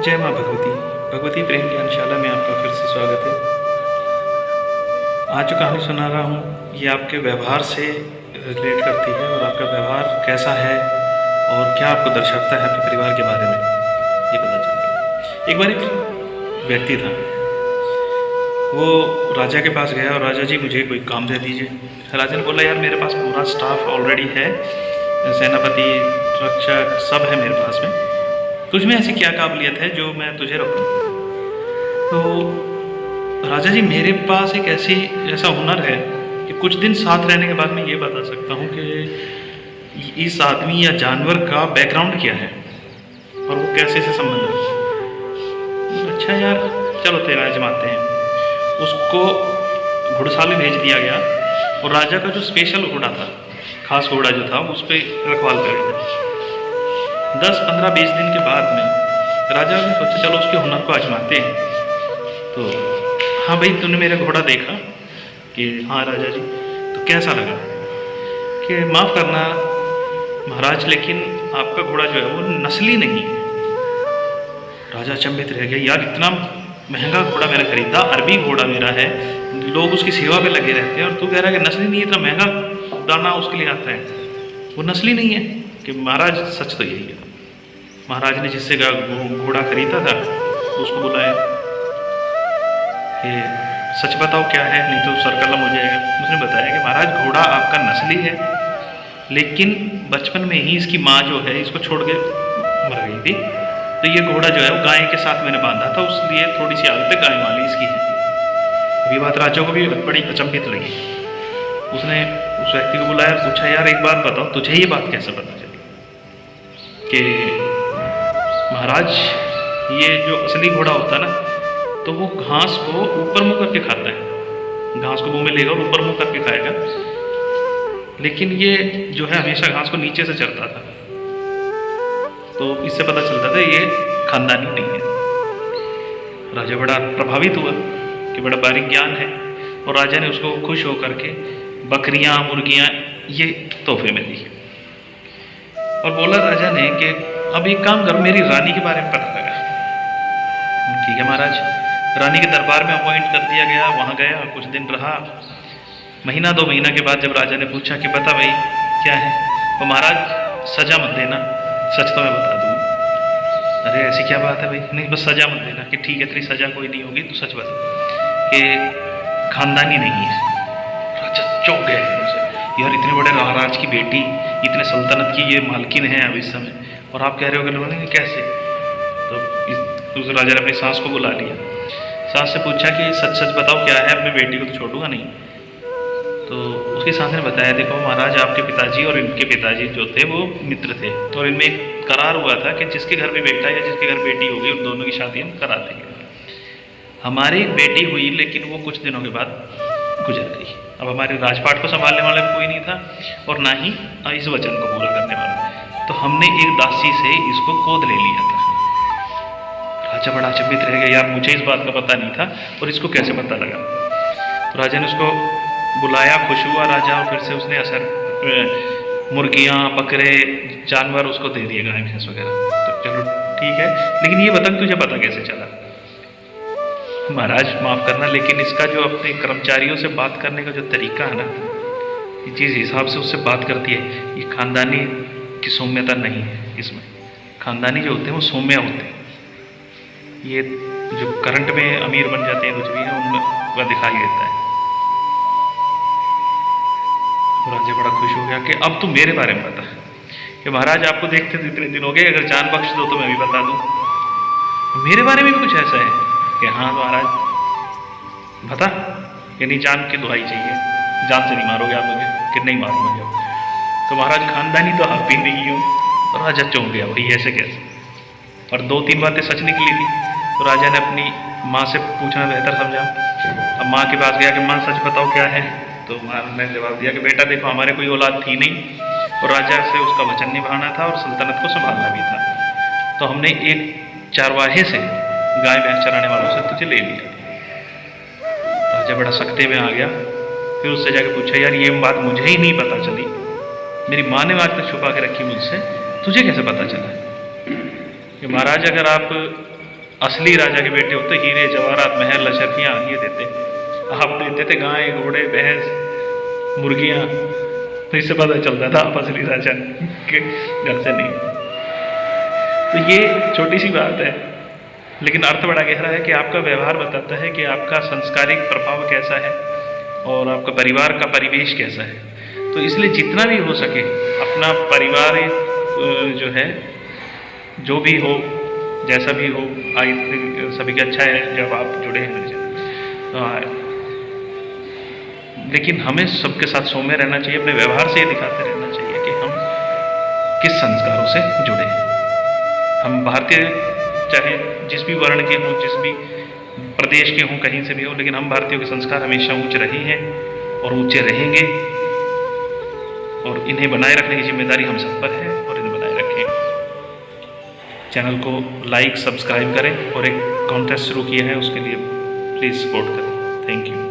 जय माँ भगवती। भगवती प्रेम ज्ञानशाला में आपका फिर से स्वागत है। आज जो कहानी सुना रहा हूँ ये आपके व्यवहार से रिलेट करती है और आपका व्यवहार कैसा है और क्या आपको दर्शाता है आपके परिवार के बारे में ये पता चलेगा। एक बार एक व्यक्ति था, वो राजा के पास गया और राजा जी मुझे कोई काम दे दीजिए। राजा ने बोला यार मेरे पास पूरा स्टाफ ऑलरेडी है, सेनापति, रक्षक सब है मेरे पास में, तुझमें ऐसी क्या काबिलियत है जो मैं तुझे रखूं। तो राजा जी मेरे पास एक ऐसा हुनर है कि कुछ दिन साथ रहने के बाद मैं ये बता सकता हूँ कि इस आदमी या जानवर का बैकग्राउंड क्या है और वो कैसे से संबंध है। अच्छा यार चलो तेरा आजमाते हैं। उसको घुड़साले भेज दिया गया और राजा का जो स्पेशल घोड़ा था, खास घोड़ा जो था, उस पर रखवाल करेगा। 10-15-20 दिन के बाद में राजा ने सोचा चलो उसके हुनर को आजमाते हैं। तो हाँ भाई तूने मेरा घोड़ा देखा कि हाँ राजा जी, तो कैसा लगा कि माफ़ करना महाराज लेकिन आपका घोड़ा जो है वो नस्ली नहीं है। राजा अचंभित रह गया, यार इतना महंगा घोड़ा मैंने खरीदा, अरबी घोड़ा मेरा है, लोग उसकी सेवा पे लगे रहते हैं और तू कह रहा है कि नस्ली नहीं है, इतना महंगा दाना उसके लिए आता है, वो नस्ली नहीं है। कि महाराज सच तो यही है। महाराज ने जिससे घोड़ा खरीदा था उसको बुलाया कि सच बताओ क्या है, नहीं तो सर कलम हो जाएगा। उसने बताया कि महाराज घोड़ा आपका नस्ली है, लेकिन बचपन में ही इसकी माँ जो है इसको छोड़ के मर गई थी, तो ये घोड़ा जो है वो गाय के साथ मैंने बांधा था, उसलिए थोड़ी सी आदतें गाय वाली इसकी है। ये बात राजा को भी बड़ी अचंभित लगी। उसने उस व्यक्ति को बुलाया, पूछा यार एक बात बताओ, तुझे ये बात कैसे पता चली कि महाराज ये जो असली घोड़ा होता है ना, तो वो घास को ऊपर मुंह करके खाता है, घास को मुंह में लेगा और ऊपर मुंह करके खाएगा, लेकिन ये जो है हमेशा घास को नीचे से चरता था। तो इससे पता चलता था ये खानदानी नहीं है। राजा बड़ा प्रभावित हुआ कि बड़ा बारीक ज्ञान है, और राजा ने उसको खुश होकर के बकरियां, मुर्गियां ये तोहफे में दी और बोला राजा ने कि अब एक काम कर, मेरी रानी के बारे में पता लगा। ठीक है महाराज। रानी के दरबार में अपॉइंट कर दिया गया, वहाँ गया, कुछ दिन रहा। महीना 2 महीना के बाद जब राजा ने पूछा कि बता भाई क्या है, तो महाराज सजा मत देना, सच तो मैं बता दूँ। अरे ऐसी क्या बात है भाई, नहीं बस सजा मत देना। कि ठीक है तेरी सजा कोई नहीं होगी, तू सच बता कि खानदानी नहीं है। राजा चौंक गया उनसे, यार इतने बड़े महाराज की बेटी, इतने सल्तनत की ये मालकिन है अब इस समय, और आप कह रहे हो कि नहीं कैसे। तो उस राजा ने अपनी सास को बुला लिया, सास से पूछा कि सच सच बताओ क्या है, अपनी बेटी को तो छोड़ूंगा नहीं। तो उसकी सास ने बताया देखो महाराज आपके पिताजी और इनके पिताजी जो थे वो मित्र थे, और इनमें एक करार हुआ था कि जिसके घर में बेटा या जिसके घर बेटी होगी उन दोनों की शादी हम करा देंगे। हमारी बेटी हुई लेकिन वो कुछ दिनों के बाद गुजर गई। अब हमारे राजपाट को संभालने वाला भी कोई नहीं था और ना ही इस वचन को पूरा करने वाला, तो हमने एक दासी से इसको गोद ले लिया था। राजा बड़ा अचंभित रह गया, यार मुझे इस बात का पता नहीं था और इसको कैसे पता लगा। तो राजा ने उसको बुलाया, खुश हुआ राजा, और फिर से उसने मुर्गियाँ, बकरे, जानवर उसको दे दिए, गाय भैंस वगैरह। तो चलो ठीक है, लेकिन ये बता तुझे पता कैसे चला। महाराज माफ़ करना, लेकिन इसका जो अपने कर्मचारियों से बात करने का जो तरीका है ना, जिस हिसाब से उससे बात करती है, ये खानदानी की सौम्यता नहीं है इसमें। खानदानी जो होते हैं वो सौम्य होते हैं, ये जो करंट में अमीर बन जाते हैं कुछ भी है उनमें वह दिखाई देता है। राजा बड़ा खुश हो गया कि अब तू मेरे बारे में बता कि महाराज आपको देखते तो इतने दिन हो गए, अगर जान बख्श दो तो मैं भी बता दूँ। मेरे बारे में भी कुछ ऐसा है कि हाँ महाराज बता, यानी जान की दुहाई चाहिए, जान से नहीं मारोगे आप मुझे कि नहीं मारूंगा। तो महाराज खानदानी तो आप भी नहीं हो। तो राजा चौंक गया, भाई ऐसे कैसे, और 2-3 बातें सच निकली थी। तो राजा ने अपनी माँ से पूछना बेहतर समझा। अब माँ के पास गया कि माँ सच बताओ क्या है। तो माँ ने जवाब दिया कि बेटा देखो हमारे कोई औलाद थी नहीं और राजा से उसका वचन निभाना था और सल्तनत को संभालना भी था, तो हमने एक चारवाहे से, गाय भैंस चराने वालों से तुझे ले लिया। राजा बड़ा सख्ते में आ गया। फिर उससे जाकर पूछा यार ये बात मुझे ही नहीं पता चली, मेरी माँ ने आज तक छुपा के रखी मुझसे, तुझे कैसे पता चला कि महाराज अगर आप असली राजा के बेटे होते हीरे जवाहरात महल अशरफियाँ ये देते, आप देते थे गाय घोड़े भैंस मुर्गियाँ, तो इससे पता चलता था आप असली राजा के घर से नहीं। तो ये छोटी सी बात है, लेकिन अर्थ बड़ा गहरा है कि आपका व्यवहार बताता है कि आपका संस्कारिक प्रभाव कैसा है और आपका परिवार का परिवेश कैसा है। तो इसलिए जितना भी हो सके अपना परिवार जो है, जो भी हो जैसा भी हो, आई थिंक सभी का अच्छा है जब आप जुड़े हैं मेरे साथ। लेकिन हमें सबके साथ सौम्य रहना चाहिए, अपने व्यवहार से ये दिखाते रहना चाहिए कि हम किस संस्कारों से जुड़े हैं। हम भारतीय चाहे जिस भी वर्ण के हों, जिस भी प्रदेश के हों, कहीं से भी हों, लेकिन हम भारतीयों के संस्कार हमेशा ऊंचे रहे हैं और ऊंचे रहेंगे, और इन्हें बनाए रखने की जिम्मेदारी हम सब पर है, और इन्हें बनाए रखें। चैनल को लाइक सब्सक्राइब करें, और एक कॉन्टेस्ट शुरू किया है उसके लिए प्लीज़ सपोर्ट करें। Thank you.